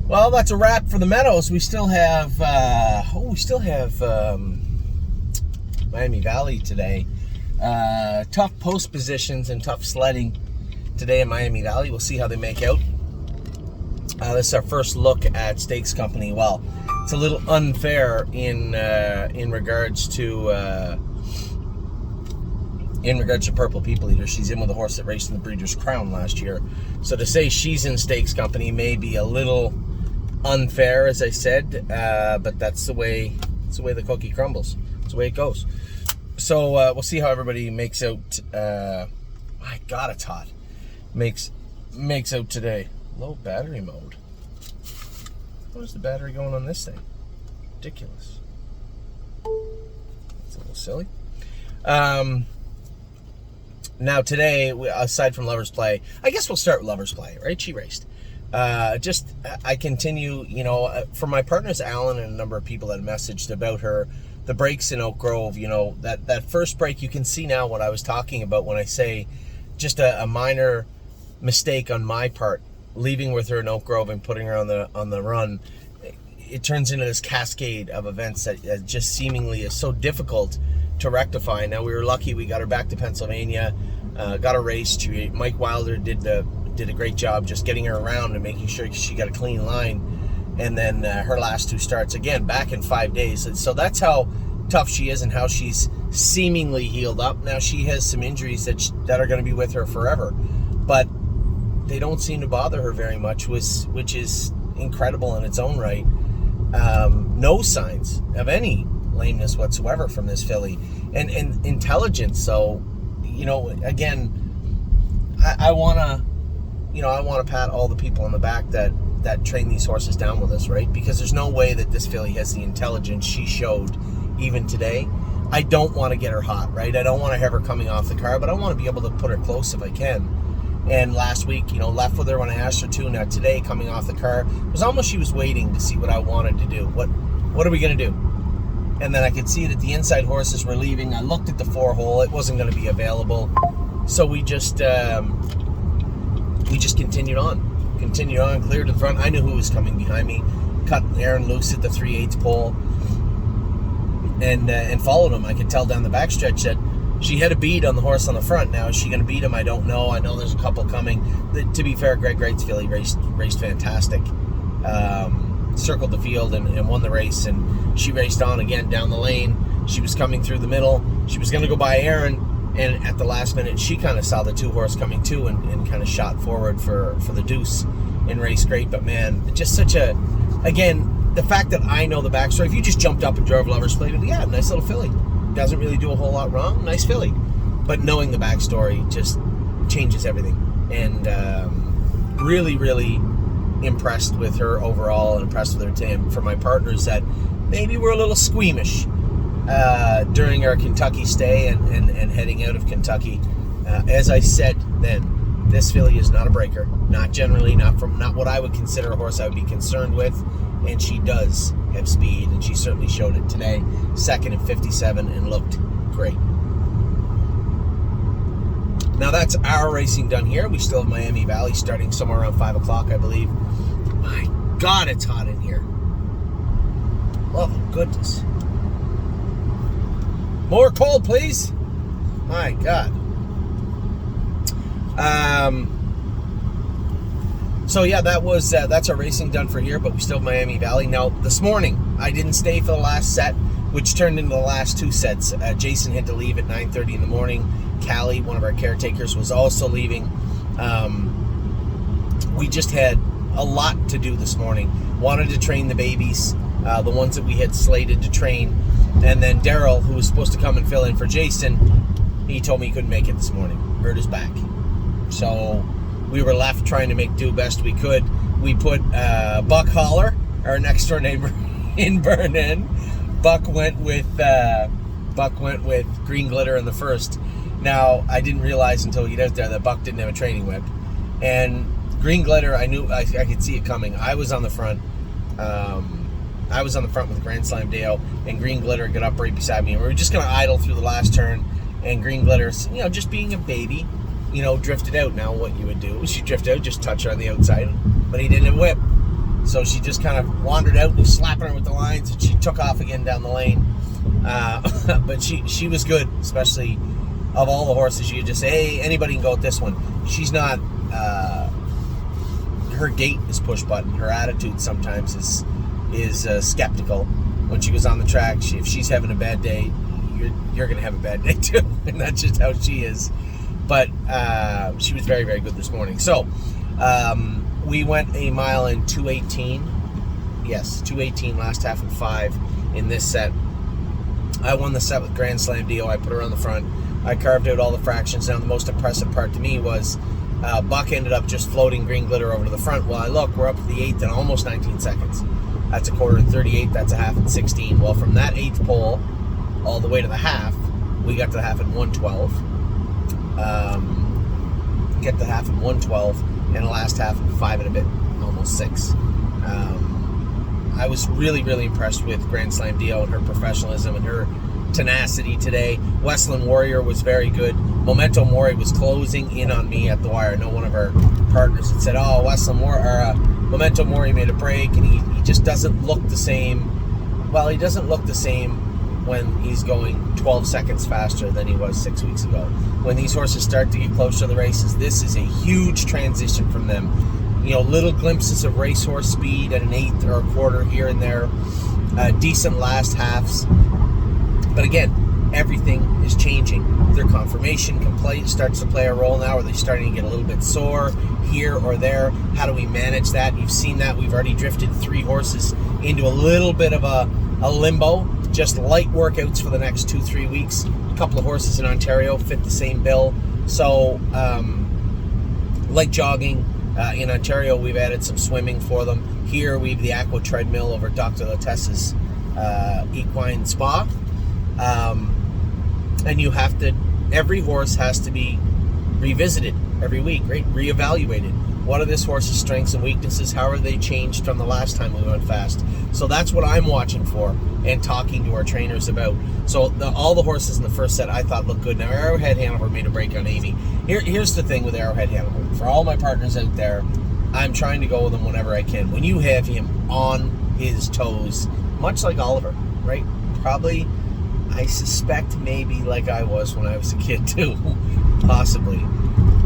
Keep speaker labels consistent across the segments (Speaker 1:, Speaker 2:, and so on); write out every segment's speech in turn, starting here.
Speaker 1: Well, that's a wrap for the Meadows. We still have Miami Valley today. Tough post positions and tough sledding today in Miami Valley. We'll see how they make out. This is our first look at Stakes Company. Well, it's a little unfair in regards to Purple People Eater. She's in with a horse that raced in the Breeders' Crown last year. So to say she's in Stakes Company may be a little unfair, as I said, but that's the way the cookie crumbles. That's the way it goes. So we'll see how everybody makes out. My God, it's hot. Makes out today. Low battery mode. What is the battery going on this thing? Ridiculous. It's a little silly. Now today, aside from Lover's Play, I guess we'll start with Lover's Play, right? She raced. I continue, for my partners, Alan, and a number of people that messaged about the breaks in Oak Grove, that first break, you can see now what I was talking about when I say just a minor mistake on my part, leaving with her in Oak Grove and putting her on the run. It turns into this cascade of events that just seemingly is so difficult to rectify. Now, we were lucky we got her back to Pennsylvania, got her raced. Mike Wilder did a great job just getting her around and making sure she got a clean line. And then her last two starts, again, back in 5 days. And so that's how tough she is and how she's seemingly healed up. Now, she has some injuries that are going to be with her forever. But they don't seem to bother her very much, which is incredible in its own right. No signs of any lameness whatsoever from this filly, and intelligence. So, again, I want to pat all the people on the back that train these horses down with us, right? Because there's no way that this filly has the intelligence she showed even today. I don't want to get her hot, right? I don't want to have her coming off the car, but I want to be able to put her close if I can. And last week, left with her when I asked her to. Now today, coming off the car, it was almost she was waiting to see what I wanted to do. What are we going to do? And then I could see that the inside horses were leaving. I looked at the 4-hole. It wasn't going to be available. So we just continued on. Cleared to the front. I knew who was coming behind me. Cut Aaron loose at the 3/8 pole. And followed him. I could tell down the backstretch that she had a bead on the horse on the front. Now, is she going to beat him? I don't know. I know there's a couple coming. To be fair, Greg Wright's filly raced fantastic. Circled the field and won the race. And she raced on again down the lane. She was coming through the middle. She was going to go by Aaron. And at the last minute, she kind of saw the two horse coming too and kind of shot forward for the deuce and raced great. But, man, just such again, the fact that I know the backstory. If you just jumped up and drove Lover's Play, yeah, nice little filly. Doesn't really do a whole lot wrong. Nice filly. But knowing the backstory just changes everything. And really, really impressed with her overall and impressed with her team. For my partners that maybe were a little squeamish during our Kentucky stay and heading out of Kentucky. As I said then, this filly is not a breaker. Not generally, not what I would consider a horse I would be concerned with. And she does have speed, and she certainly showed it today. Second at 57 and looked great. Now that's our racing done here. We still have Miami Valley starting somewhere around 5 o'clock, I believe. My God, it's hot in here. Oh, goodness. More cold, please. My God. So yeah, that's our racing done for here, but we still have Miami Valley. Now, this morning, I didn't stay for the last set, which turned into the last two sets. Jason had to leave at 9:30 in the morning. Callie, one of our caretakers, was also leaving. We just had a lot to do this morning. Wanted to train the babies, the ones that we had slated to train. And then Daryl, who was supposed to come and fill in for Jason, he told me he couldn't make it this morning. Hurt his back. So we were left trying to make do best we could. We put Buck Holler, our next door neighbor, in Burn-In. Buck went with Green Glitter in the first. Now, I didn't realize until we get out there that Buck didn't have a training whip. And Green Glitter, I knew I could see it coming. I was on the front. I was on the front with Grand Slam Dale, and Green Glitter got up right beside me. And we were just going to idle through the last turn, and Green Glitter, just being a baby, drifted out. Now what you would do is you drift out, just touch her on the outside, but he didn't have a whip. So she just kind of wandered out, and he's slapping her with the lines, and she took off again down the lane. But she was good, especially of all the horses. You could just say, hey, anybody can go with this one. She's not, her gait is push button. Her attitude sometimes is skeptical. When she goes on the track, if she's having a bad day, you're going to have a bad day too. And that's just how she is. But she was very, very good this morning. So we went a mile in 2:18. Yes, 2:18, last half in 5 in this set. I won the set with Grand Slam Dio. I put her on the front. I carved out all the fractions. Now, the most impressive part to me was Buck ended up just floating Green Glitter over to the front. Well, I look, we're up to the 8th in almost 19 seconds. That's a quarter in 38. That's a half in 16. Well, from that 8th pole all the way to the half, we got to the half in 1:12. Get the half in 1:12, and the last half in 5 and a bit, almost 6. I was really, really impressed with Grand Slam Dio and her professionalism and her tenacity today. Westland Warrior was very good. Memento Mori was closing in on me at the wire. I know one of our partners had said, oh, Memento Mori made a break, and he just doesn't look the same. Well, he doesn't look the same when he's going 12 seconds faster than he was 6 weeks ago. When these horses start to get close to the races, this is a huge transition from them. You know, little glimpses of racehorse speed at an 8th or a quarter here and there, decent last halves. But again, everything is changing. Their conformation starts to play a role now. Are they starting to get a little bit sore here or there? How do we manage that? You've seen that. We've already drifted 3 horses into a little bit of a limbo. Just light workouts for the next 2-3 weeks. A couple of horses in Ontario fit the same bill. So, light jogging. In Ontario, we've added some swimming for them. Here, we have the Aqua Treadmill over Dr. Latesse's equine spa. And you have to, every horse has to be revisited every week, right? Reevaluated. What are this horse's strengths and weaknesses? How are they changed from the last time we went fast? So that's what I'm watching for and talking to our trainers about. So all the horses in the first set I thought looked good. Now, Arrowhead Hanover made a break on Amy. Here's the thing with Arrowhead Hanover. For all my partners out there, I'm trying to go with him whenever I can. When you have him on his toes, much like Oliver, right? Probably, I suspect maybe like I was when I was a kid too, possibly.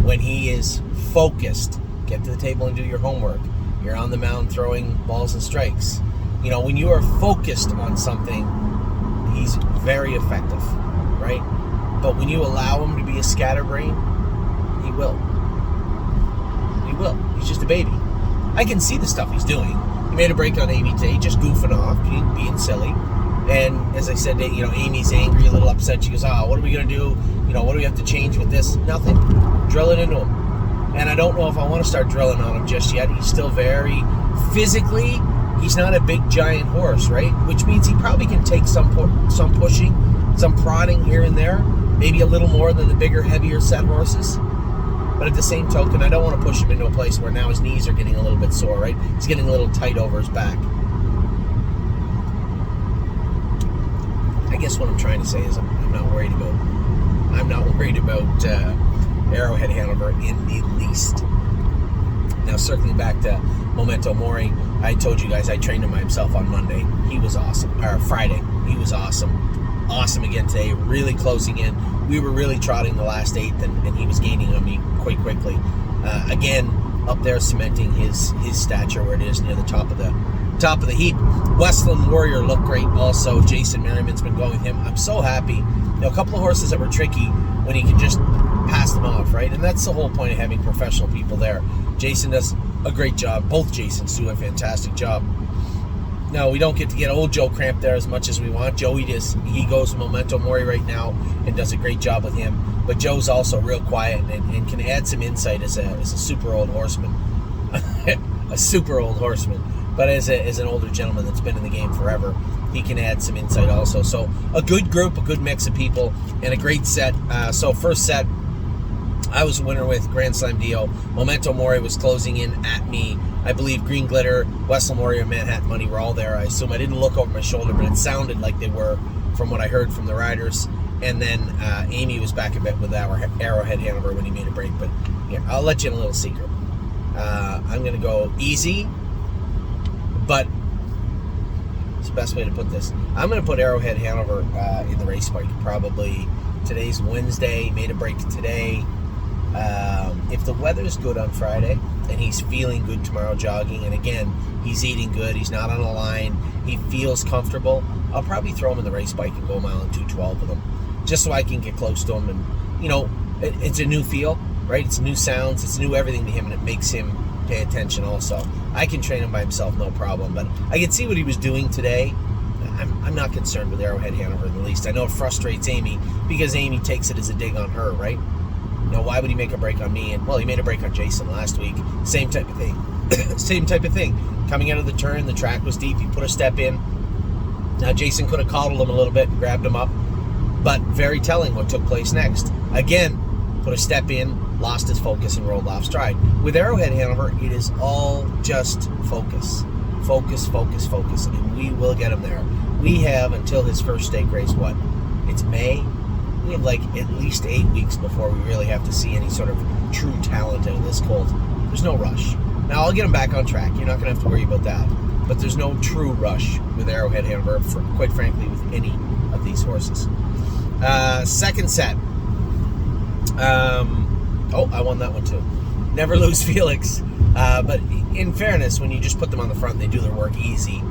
Speaker 1: When he is focused, get to the table and do your homework. You're on the mound throwing balls and strikes. You know, when you are focused on something, he's very effective, right? But when you allow him to be a scatterbrain, he will. He will. He's just a baby. I can see the stuff he's doing. He made a break on Amy today, just goofing off, being silly. And as I said, you know, Amy's angry, a little upset. She goes, what are we going to do? You know, what do we have to change with this? Nothing. Drill it into him. And I don't know if I want to start drilling on him just yet. He's still very physically, he's not a big giant horse, right? Which means he probably can take some pushing, some prodding here and there, maybe a little more than the bigger, heavier set horses. But at the same token, I don't want to push him into a place where now his knees are getting a little bit sore, right? He's getting a little tight over his back. I guess what I'm trying to say is I'm not worried about Arrowhead Hanover in the least. Now, circling back to Memento Mori, I told you guys I trained him myself on Monday. He was awesome. Or Friday. He was awesome. Awesome again today. Really closing in. We were really trotting the last 8th, and he was gaining on me quite quickly. Again, up there cementing his stature where it is near the top of the heap. Westland Warrior looked great also. Jason Merriman's been going with him. I'm so happy. You know, a couple of horses that were tricky when he could just pass them off, right? And that's the whole point of having professional people there. Jason does a great job. Both Jasons do a fantastic job. Now, we don't get to get old Joe Cramp there as much as we want. Joey he goes Memento Mori right now and does a great job with him. But Joe's also real quiet and can add some insight as a super old horseman. A super old horseman. But as an older gentleman that's been in the game forever, he can add some insight also. So a good group, a good mix of people, and a great set. So first set, I was a winner with Grand Slam Dio. Memento Mori was closing in at me. I believe Green Glitter, Westland Warrior, and Manhattan Money were all there. I assume I didn't look over my shoulder, but it sounded like they were from what I heard from the riders. And then Amy was back a bit with Arrowhead Hanover when he made a break. But here, I'll let you in a little secret. I'm going to go easy, But it's the best way to put this. I'm going to put Arrowhead Hanover in the race bike. Probably today's Wednesday. Made a break today. If the weather's good on Friday and he's feeling good tomorrow jogging, and again, he's eating good, he's not on a line, he feels comfortable, I'll probably throw him in the race bike and go a mile and 2:12 with him, just so I can get close to him. And, you know, it's a new feel, right? It's new sounds, it's new everything to him, and it makes him pay attention also. I can train him by himself, no problem, but I can see what he was doing today. I'm not concerned with Arrowhead Hanover in the least. I know it frustrates Amy because Amy takes it as a dig on her, right? You know, why would he make a break on me? And, well, he made a break on Jason last week. Same type of thing. Same type of thing. Coming out of the turn, the track was deep. He put a step in. Now, Jason could have coddled him a little bit and grabbed him up. But very telling what took place next. Again, put a step in, lost his focus, and rolled off stride. With Arrowhead Hanover, it is all just focus. Focus, focus, focus. And we will get him there. We have until his first stake race, what? It's May? We have like at least 8 weeks before we really have to see any sort of true talent out of this colt. There's no rush. Now, I'll get him back on track. You're not going to have to worry about that. But there's no true rush with Arrowhead Hanover, quite frankly, with any of these horses. Second set. I won that one too. Never Lose Felix. But in fairness, when you just put them on the front, they do their work easy.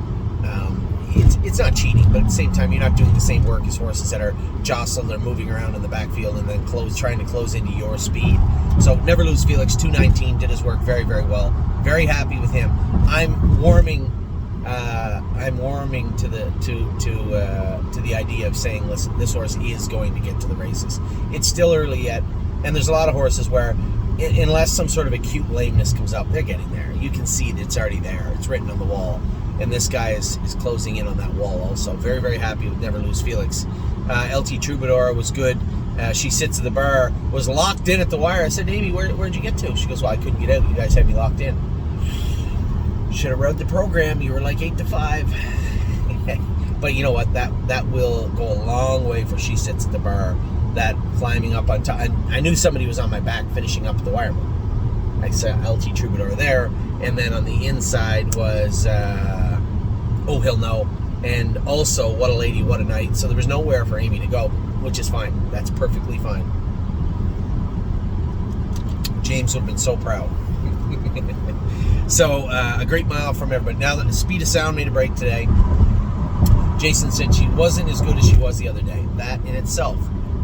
Speaker 1: It's not cheating, but at the same time, you're not doing the same work as horses that are jostled or moving around in the backfield and then trying to close into your speed. So Never Lose Felix, 219, did his work very, very well. Very happy with him. I'm warming to the idea of saying, listen, this horse is going to get to the races. It's still early yet, and there's a lot of horses where, unless some sort of acute lameness comes up, they're getting there. You can see that it's already there. It's written on the wall. And this guy is closing in on that wall also. Very, very happy with Never Lose Felix. LT Troubadour was good. She sits at the bar, was locked in at the wire. I said, Amy, where'd you get to? She goes, well, I couldn't get out. You guys had me locked in. Should have rode the program. You were like 8 to 5. But you know what? That will go a long way for She Sits at the Bar. That climbing up on top. And I knew somebody was on my back finishing up the wire. I saw LT Troubadour there. And then on the inside was Oh He'll Know, and also What a Lady, What a Night. So there was nowhere for Amy to go, which is fine. That's perfectly fine. James would have been so proud. So a great mile from everybody. Now that the Speed of Sound made a break today, Jason said she wasn't as good as she was the other day. That in itself,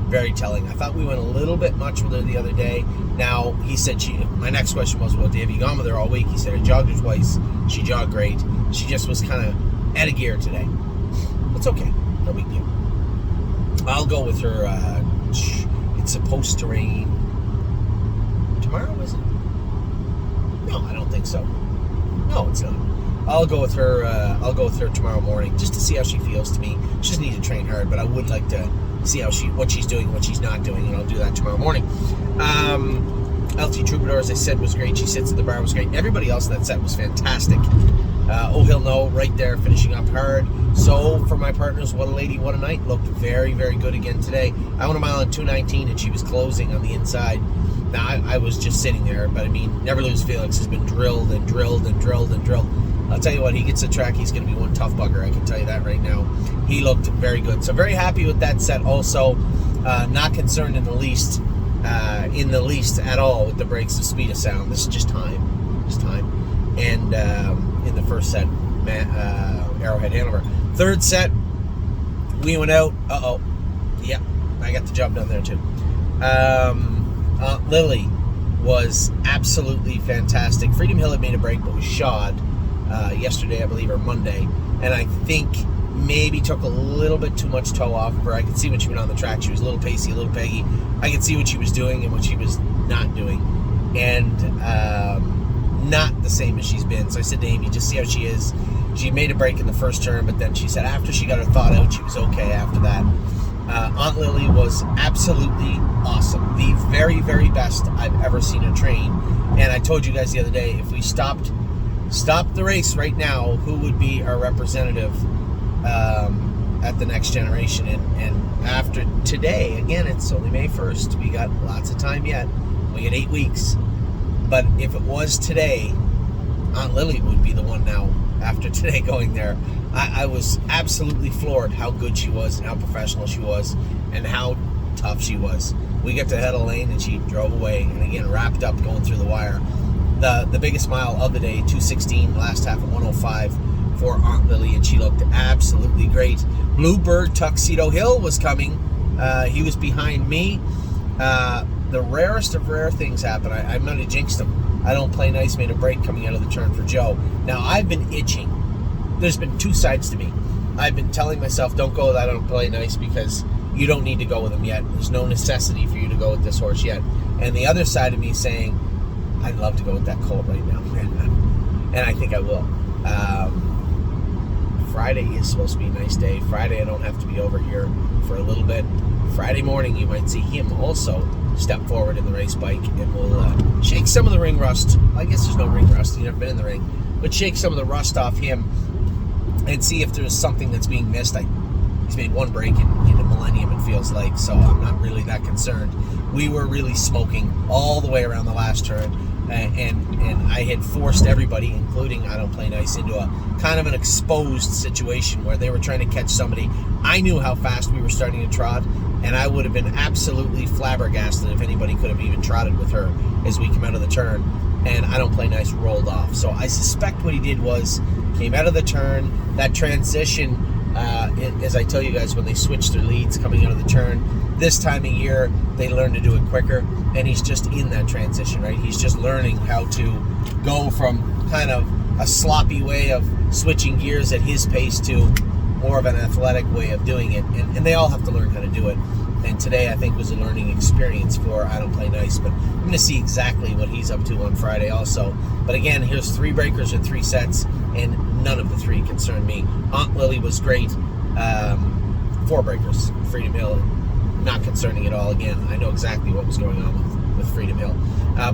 Speaker 1: very telling. I thought we went a little bit much with her the other day. Now, he said my next question was, well, have you gone with her all week? He said, I jogged her twice. She jogged great. She just was kind of out of gear today. It's okay. No big deal. I'll go with her. It's supposed to rain tomorrow, is it? No, I don't think so. No, it's not. I'll go with her. I'll go with her tomorrow morning just to see how she feels to me. She doesn't need to train hard, but I would like to see what she's doing, what she's not doing, and I'll do that tomorrow morning. LT Troubadour, as I said, was great. She Sits at the Bar was great. Everybody else in that set was fantastic. Oh He'll Know, right there, finishing up hard. So, for my partners, What a Lady, What a Night, looked very, very good again today. I went a mile in 2:19, and she was closing on the inside. Now, I was just sitting there, but I mean, Never Lose Felix has been drilled and drilled and drilled and drilled. I'll tell you what, he gets the track, he's going to be one tough bugger, I can tell you that right now. He looked very good. So very happy with that set also. Not concerned in the least at all with the breaks of Speed of Sound. This is just time. Just time. And in the first set, Arrowhead Hanover. Third set, we went out. Yeah, I got the job done there too. Lily was absolutely fantastic. Freedom Hill had made a break, but was shod yesterday, I believe, or Monday. And I think maybe took a little bit too much toe off of her. I could see when she went on the track, she was a little pacey, a little peggy. I could see what she was doing and what she was not doing. And not the same as she's been. So I said to Amy, just see how she is. She made a break in the first turn, but then she said after she got her thought out, she was okay after that. Aunt Lily was absolutely awesome. The very, very best I've ever seen her train. And I told you guys the other day, if we stopped the race right now, who would be our representative at the Next Generation? And after today, again, it's only May 1st. We got lots of time yet. We got 8 weeks. But if it was today, Aunt Lily would be the one now after today going there. I was absolutely floored how good she was and how professional she was and how tough she was. We got to head a lane and she drove away, and again wrapped up going through the wire. The biggest mile of the day, 2:16, last half of 1:05 for Aunt Lily, and she looked absolutely great. Bluebird Tuxedo Hill was coming. He was behind me. The rarest of rare things happened. I might have jinxed him. I Don't Play Nice made a break coming out of the turn for Joe. Now, I've been itching. There's been two sides to me. I've been telling myself, don't go with I Don't Play Nice because you don't need to go with him yet. There's no necessity for you to go with this horse yet. And the other side of me saying, I'd love to go with that colt right now. And I think I will. Friday is supposed to be a nice day. Friday I don't have to be over here for a little bit. Friday morning you might see him also step forward in the race bike, and we'll shake some of the ring rust. I guess there's no ring rust. He's never been in the ring. But shake some of the rust off him and see if there's something that's being missed. He's made one break in a millennium, it feels like, so I'm not really that concerned. We were really smoking all the way around the last turn, and I had forced everybody, including I Don't Play Nice, into a kind of an exposed situation where they were trying to catch somebody. I knew how fast we were starting to trot, and I would have been absolutely flabbergasted if anybody could have even trotted with her as we come out of the turn, and I Don't Play Nice rolled off. So I suspect what he did was came out of the turn, that transition, as I tell you guys, when they switch their leads coming out of the turn, this time of year they learn to do it quicker, and he's just in that transition, right? He's just learning how to go from kind of a sloppy way of switching gears at his pace to more of an athletic way of doing it, and they all have to learn how to do it. And today I think was a learning experience for I Don't Play Nice, but I'm going to see exactly what he's up to on Friday also. But again, here's 3 breakers in 3 sets, and none of the 3 concerned me. Aunt Lily was great. 4 breakers, Freedom Hill, not concerning at all. Again, I know exactly what was going on with Freedom Hill.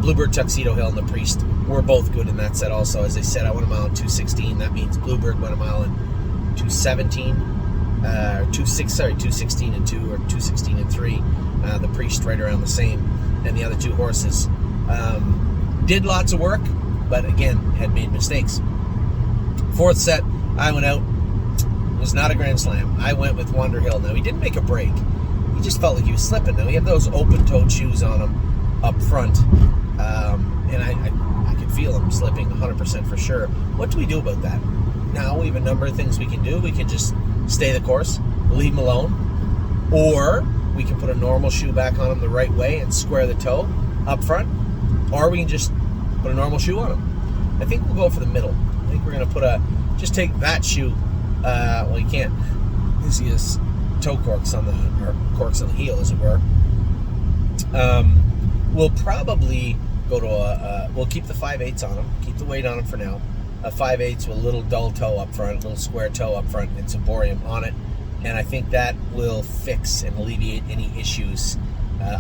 Speaker 1: Bluebird Tuxedo Hill and the Priest were both good in that set also. As I said, I went a mile in 2:16. That means Bluebird went a mile in 2:17. 2:16 and 2, or 2:16 and 3. The Priest right around the same, and the other 2 horses did lots of work, but again had made mistakes. 4th set, I went out. It was not a grand slam. I went with Wonder Hill. Now, he didn't make a break. He just felt like he was slipping. Now, he had those open-toed shoes on him up front, and I could feel him slipping 100% for sure. What do we do about that? Now, we have a number of things we can do. We can just stay the course, leave him alone, or we can put a normal shoe back on him the right way and square the toe up front, or we can just put a normal shoe on him. I think we'll go for the middle. I think we're going to just take that shoe. Well, you can't. He has toe corks on or corks on the heel, as it were. We'll probably go to we'll keep the 5/8 on him, keep the weight on him for now. A 5/8 with a little dull toe up front, a little square toe up front, and some borium on it. And I think that will fix and alleviate any issues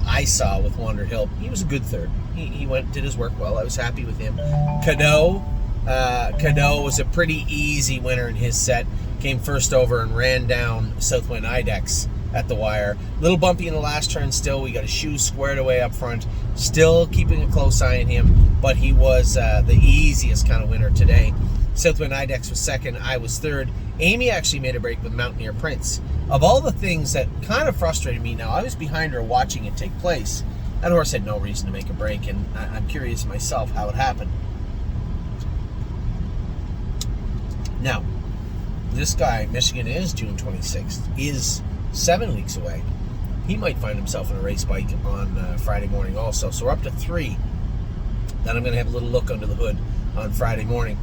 Speaker 1: I saw with Wander Hill. He was a good third. He did his work well. I was happy with him. Cadeau was a pretty easy winner in his set. Came first over and ran down Southwind Idex at the wire. Little bumpy in the last turn still. We got his shoes squared away up front. Still keeping a close eye on him, but he was the easiest kind of winner today. Southwind Idex was second. I was third. Amy actually made a break with Mountaineer Prince. Of all the things that kind of frustrated me, now I was behind her watching it take place. That horse had no reason to make a break, and I'm curious myself how it happened. Now, this guy, Michigan is June 26th, is 7 weeks away. He might find himself in a race bike on Friday morning also. So we're up to 3. Then I'm going to have a little look under the hood on Friday morning.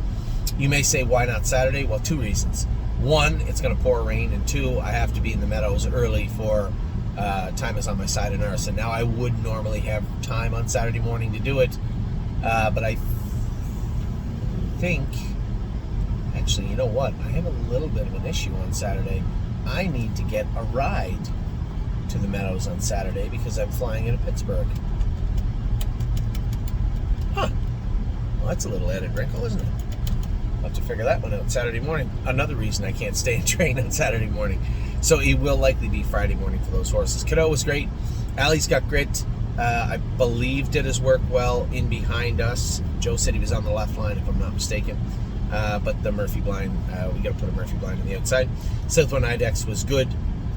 Speaker 1: You may say, why not Saturday? Well, 2 reasons. 1, it's going to pour rain, and 2, I have to be in the meadows early for time is on my side in Arson. Now, I would normally have time on Saturday morning to do it, but I think, actually, you know what? I have a little bit of an issue on Saturday. I need to get a ride to the meadows on Saturday because I'm flying into Pittsburgh. Huh. Well, that's a little added wrinkle, isn't it? I'll have to figure that one out Saturday morning. Another reason I can't stay and train on Saturday morning. So it will likely be Friday morning for those horses. Cadeau was great. Allie's got grit. I believe did his work well in behind us. Joe said he was on the left line, if I'm not mistaken. But the Murphy blind, we got to put a Murphy blind on the outside. Southwind IDEX was good.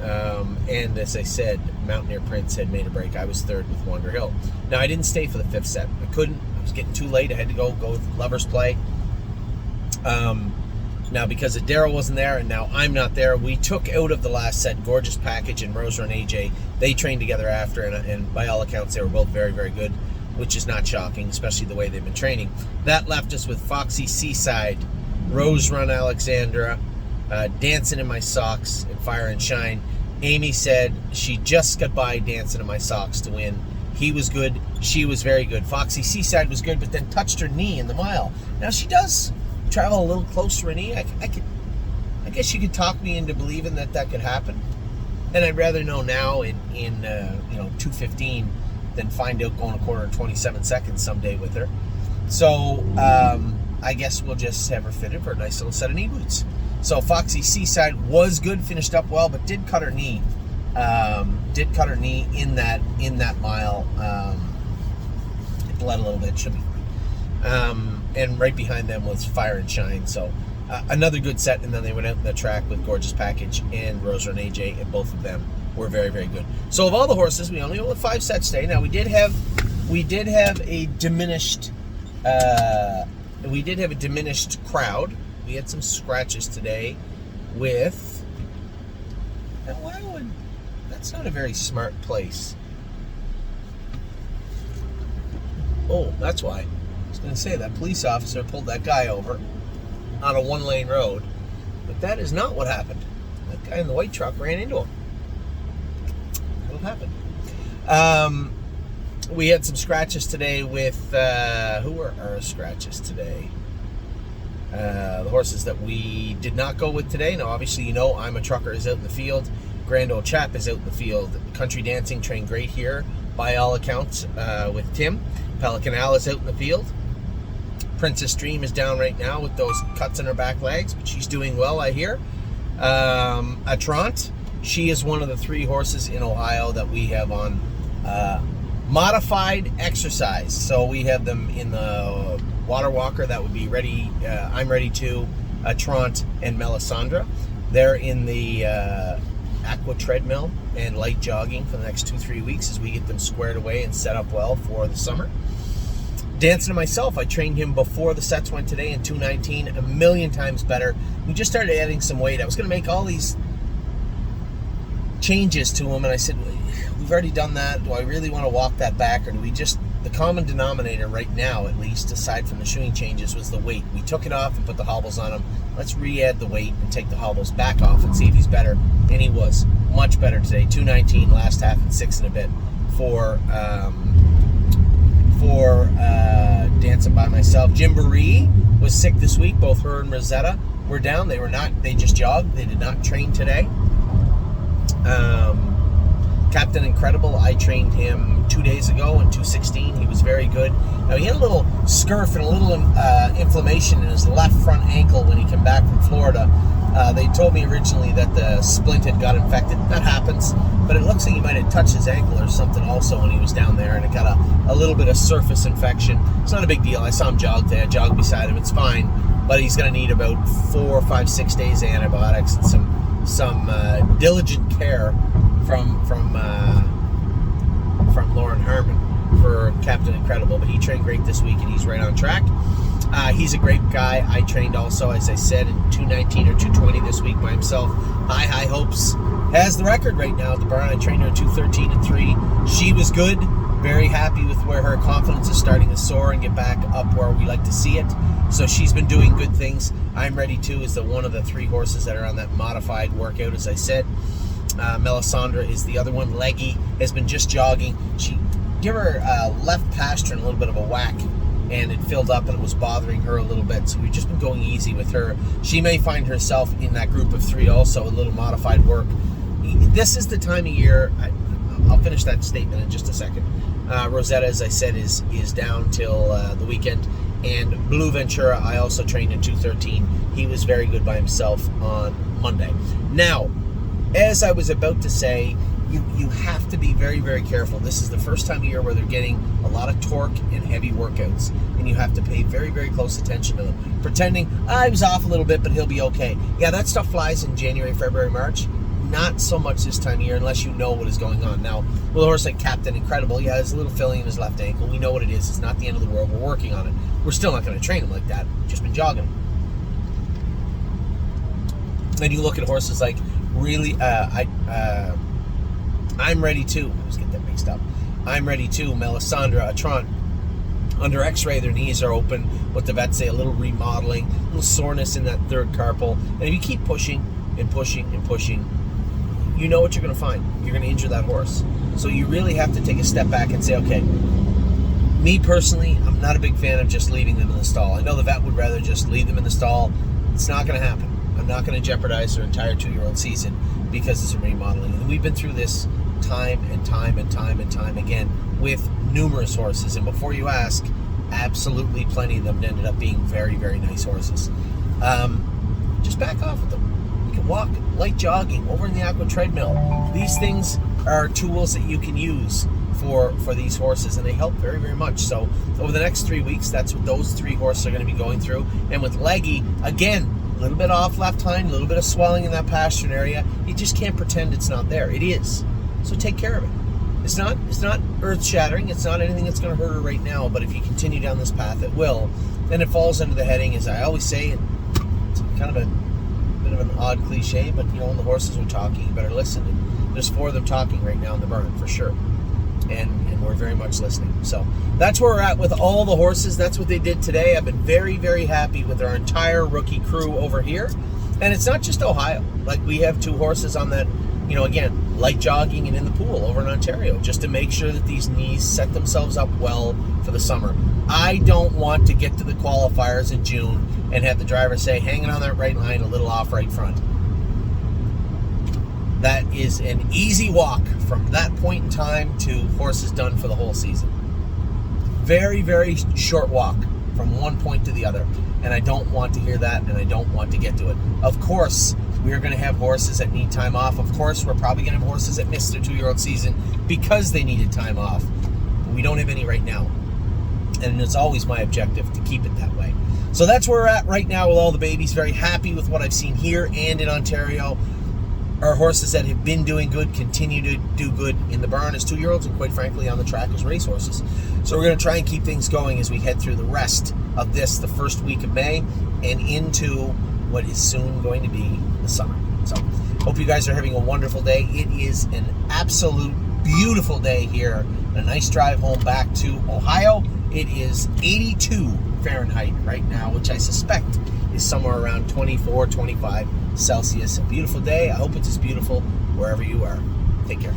Speaker 1: And as I said, Mountaineer Prince had made a break. I was third with Wander Hill. Now, I didn't stay for the fifth set. I couldn't. I was getting too late. I had to go with Lovers Play. Now, because Daryl wasn't there and now I'm not there, we took out of the last set Gorgeous Package and Roser and AJ. They trained together after, and by all accounts, they were both very, very good, which is not shocking, especially the way they've been training. That left us with Foxy Seaside, Rose Run Alexandra, Dancing in My Socks, and Fire and Shine. Amy said she just got by Dancing in My Socks to win. He was good. She was very good. Foxy Seaside was good, but then touched her knee in the mile. Now, she does travel a little close to her knee. I guess you could talk me into believing that could happen. And I'd rather know now in 2:15 than find out going a quarter and 27 seconds someday with her. So I guess we'll just have her fitted for a nice little set of knee boots. So Foxy Seaside was good, finished up well, but did cut her knee. Did cut her knee in that mile. It bled a little bit. Should be fine. And right behind them was Fire and Shine. So another good set, and then they went out in the track with Gorgeous Package and Roser and AJ, and both of them were very, very good. So of all the horses, we only went with 5 sets today. Now we did have a diminished crowd. We had some scratches today with. Now that's not a very smart place. Oh, that's why. I was going to say that police officer pulled that guy over on a 1-lane road, but that is not what happened. That guy in the white truck ran into him. What happened? We had some scratches today with who were our scratches today? The horses that we did not go with today. Now, obviously, I'm a Trucker is out in the field. Grand Old Chap is out in the field. Country Dancing trained great here, by all accounts, with Tim. Pelican Al is out in the field. Princess Dream is down right now with those cuts in her back legs, but she's doing well, I hear. Atrant, she is one of the 3 horses in Ohio that we have on modified exercise. So we have them in the Water Walker, that would be Ready, I'm Ready To, Atrant, and Melisandre. They're in the Aqua Treadmill and light jogging for the next 2-3 weeks as we get them squared away and set up well for the summer. Dancing to Myself, I trained him before the sets went today in 2:19, a million times better. We just started adding some weight. I was going to make all these changes to him, and I said, we've already done that. Do I really want to walk that back, or do we just, the common denominator right now, at least, aside from the shoeing changes, was the weight. We took it off and put the hobbles on him. Let's re-add the weight and take the hobbles back off and see if he's better. And he was much better today. 2:19 last half and 6 and a bit for Dancing by Myself. Gymboree was sick this week. Both her and Rosetta were down. They just jogged. They did not train today. Captain Incredible, I trained him 2 days ago in 2:16. He was very good. Now, he had a little scurf and a little inflammation in his left front ankle when he came back from Florida. They told me originally that the splint had got infected. That happens, but it looks like he might have touched his ankle or something also when he was down there, and it got a little bit of surface infection. It's not a big deal. I saw him jog today. I jogged beside him. It's fine, but he's going to need about 4, 5, 6 days of antibiotics and some diligent care from Lauren Harmon for Captain Incredible. But he trained great this week, and he's right on track. He's a great guy. I trained also, as I said, in 2:19 or 2:20 this week by himself. High Hopes has the record right now at the barn. I trained her in 2:13 and 3. She was good. Very happy with where her confidence is starting to soar and get back up where we like to see it. So she's been doing good things. I'm Ready To is one of the 3 horses that are on that modified workout, as I said. Melisandre is the other one. Leggy has been just jogging. She gave her left pastern a little bit of a whack, and it filled up and it was bothering her a little bit. So we've just been going easy with her. She may find herself in that group of 3 also, a little modified work. This is the time of year. I'll finish that statement in just a second. Rosetta, as I said, is down till the weekend. And Blue Ventura, I also trained in 2:13. He was very good by himself on Monday. Now, as I was about to say, you have to be very, very careful. This is the first time of year where they're getting a lot of torque and heavy workouts, and you have to pay very, very close attention to them. Pretending, I was off a little bit, but he'll be okay. Yeah, that stuff flies in January, February, March. Not so much this time of year unless you know what is going on. Now, with a horse like Captain Incredible, yeah, there's a little filling in his left ankle. We know what it is. It's not the end of the world. We're working on it. We're still not going to train him like that. We've just been jogging him. And you look at horses like, really, I'm Ready To. I always get that mixed up. I'm Ready To, Melisandre, Atron. Under x-ray, their knees are open. What the vets say, a little remodeling, a little soreness in that third carpal. And if you keep pushing and pushing and pushing, you know what you're going to find. You're going to injure that horse. So you really have to take a step back and say, okay, me personally, I'm not a big fan of just leaving them in the stall. I know the vet would rather just leave them in the stall. It's not going to happen. I'm not going to jeopardize their entire 2-year-old season because it's a remodeling. And we've been through this time and time and time and time again with numerous horses. And before you ask, absolutely plenty of them ended up being very, very nice horses. Just back off with them. You can walk, light jogging, over in the aqua treadmill. These things are tools that you can use for these horses, and they help very, very much. So over the next 3 weeks, that's what those 3 horses are going to be going through. And with Leggy, again, a little bit off left hind, a little bit of swelling in that pastern area. You just can't pretend it's not there. It is. So take care of it. It's not earth-shattering. It's not anything that's going to hurt her right now, but if you continue down this path, it will. Then it falls under the heading, as I always say, it's kind of a bit of an odd cliche, but when the horses are talking, you better listen. And there's 4 of them talking right now in the burn, for sure. And we're very much listening. So that's where we're at with all the horses. That's what they did today. I've been very, very happy with our entire rookie crew over here. And it's not just Ohio. Like, we have 2 horses on that, again, light jogging and in the pool over in Ontario, just to make sure that these knees set themselves up well for the summer. I don't want to get to the qualifiers in June and have the driver say, hanging on that right line, a little off right front. That is an easy walk from that point in time to horses done for the whole season. Very, very short walk from one point to the other. And I don't want to hear that, and I don't want to get to it. Of course, we're going to have horses that need time off. Of course, we're probably going to have horses that missed their 2-year-old season because they needed time off. But we don't have any right now. And it's always my objective to keep it that way. So that's where we're at right now with all the babies. Very happy with what I've seen here and in Ontario. Our horses that have been doing good continue to do good in the barn as 2-year-olds, and quite frankly on the track as racehorses. So we're going to try and keep things going as we head through the rest of the first week of May, and into what is soon going to be the summer. So hope you guys are having a wonderful day. It is an absolute beautiful day here. A nice drive home back to Ohio. It is 82 Fahrenheit right now, which I suspect is somewhere around 24, 25 Celsius. A beautiful day. I hope it's as beautiful wherever you are. Take care.